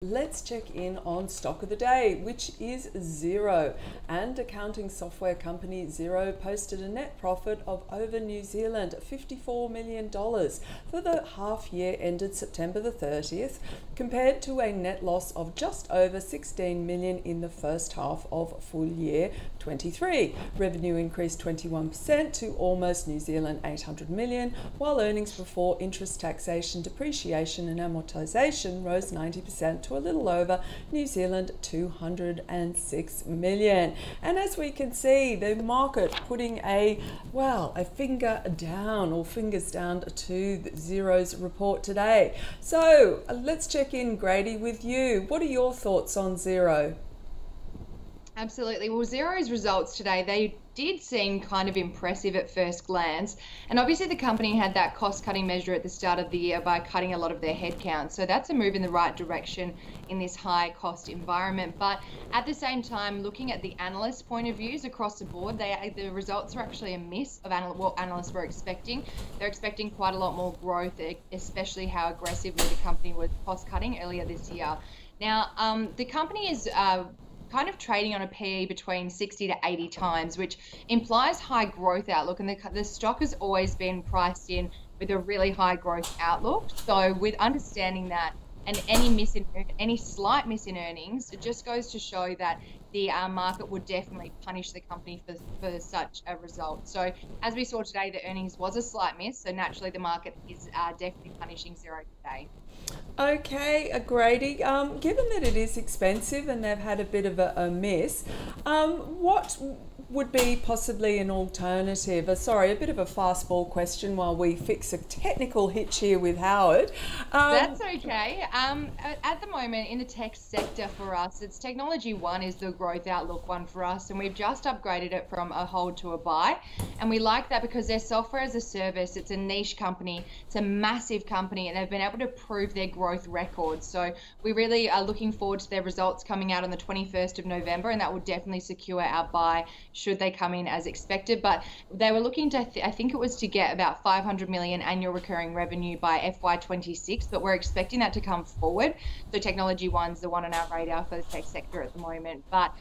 Let's check in on stock of the day, which is Xero. And accounting software company Xero posted a net profit of over New Zealand $54 million for the half year ended September the 30th, compared to a net loss of just over $16 million in the first half of full year 23. Revenue increased 21% to almost New Zealand 800 million, while earnings before interest, taxation, depreciation and amortisation rose 90% to a little over New Zealand 206 million. And as we can see, the market putting a finger down, or fingers down, to Xero's report today. So let's check in, Grady, with you. What are your thoughts on Xero? Absolutely. Well, Xero's results today, they did seem kind of impressive at first glance. And obviously the company had that cost-cutting measure at the start of the year by cutting a lot of their headcount. So that's a move in the right direction in this high-cost environment. But at the same time, looking at the analyst point of views across the board, the results are actually a miss of what analysts were expecting. They're expecting quite a lot more growth, especially how aggressively the company was cost-cutting earlier this year. Now, the company is kind of trading on a PE between 60 to 80 times, which implies high growth outlook. And the stock has always been priced in with a really high growth outlook. So with understanding that, and any slight miss in earnings, it just goes to show that the market would definitely punish the company for such a result. So as we saw today, the earnings was a slight miss. So naturally, the market is definitely punishing Xero today. Okay, Grady, given that it is expensive and they've had a bit of a miss, what would be possibly an alternative? Sorry, a bit of a fastball question while we fix a technical hitch here with Howard. That's okay. At the moment in the tech sector for us, it's technology one is the growth outlook one for us, and we've just upgraded it from a hold to a buy. And we like that because their software as a service, it's a niche company, it's a massive company, and they've been able to prove their growth record. So we really are looking forward to their results coming out on the 21st of November, and that will definitely secure our buy should they come in as expected. But they were looking to, I think it was to get about 500 million annual recurring revenue by FY26, but we're expecting that to come forward. So technology one's the one on our radar for the tech sector at the moment. But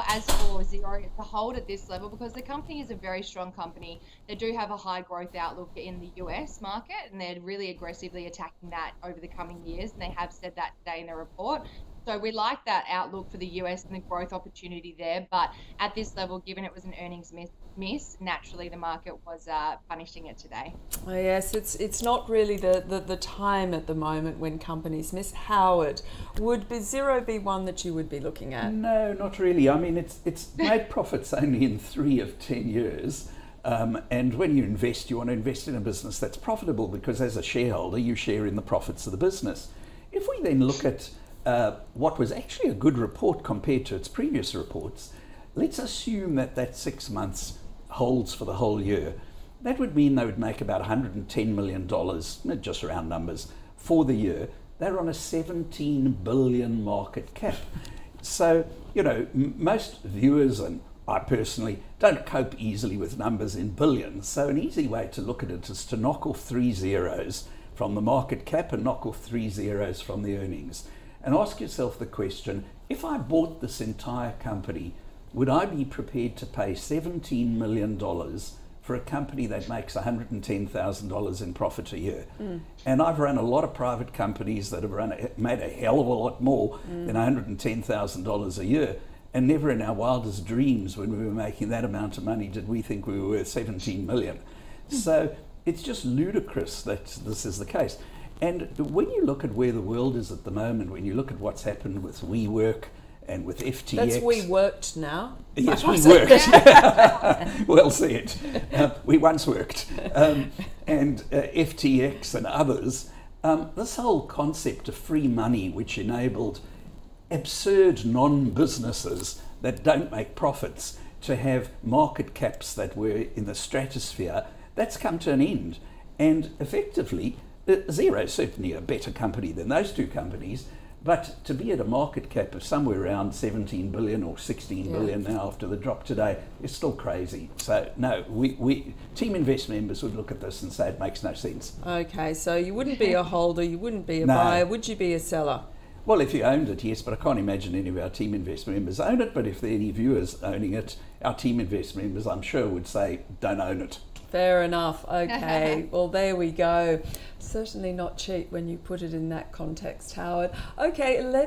as for Xero, it's a hold at this level because the company is a very strong company. They do have a high growth outlook in the US market, and they're really aggressively attacking that over the coming years, and they have said that today in their report. So we like that outlook for the US and the growth opportunity there. But at this level, given it was an earnings miss, naturally the market was punishing it today. Oh, yes, it's not really the time at the moment when companies miss. Howard, would Xero be one that you would be looking at? No, not really. I mean, it's made profits only in 3 of 10 years. And when you invest, you want to invest in a business that's profitable because as a shareholder, you share in the profits of the business. If we then look at what was actually a good report compared to its previous reports, let's assume that 6 months holds for the whole year. That would mean they would make about $110 million, just round numbers, for the year. They're on a 17 billion market cap. So, you know, most viewers and I personally don't cope easily with numbers in billions. So an easy way to look at it is to knock off 3 zeros from the market cap and knock off 3 zeros from the earnings. And ask yourself the question, if I bought this entire company, would I be prepared to pay $17 million for a company that makes $110,000 in profit a year? And I've run a lot of private companies that have made a hell of a lot more than $110,000 a year. And never in our wildest dreams when we were making that amount of money did we think we were worth 17 million. So it's just ludicrous that this is the case. And when you look at where the world is at the moment, when you look at what's happened with WeWork and with FTX... That's WeWorked now. Yes, WeWorked. Well said. We once worked. And FTX and others, this whole concept of free money, which enabled absurd non-businesses that don't make profits to have market caps that were in the stratosphere, that's come to an end. And effectively, Xero is certainly a better company than those two companies, but to be at a market cap of somewhere around 17 billion or 16 billion now after the drop today is still crazy. So no, we TeamInvest members would look at this and say it makes no sense. Okay, so you wouldn't be a holder, you wouldn't be a buyer, would you be a seller? Well, if you owned it, yes, but I can't imagine any of our TeamInvest members own it. But if there are any viewers owning it, our TeamInvest members, I'm sure, would say, don't own it. Fair enough. Okay. Well, there we go. Certainly not cheap when you put it in that context, Howard. Okay, let's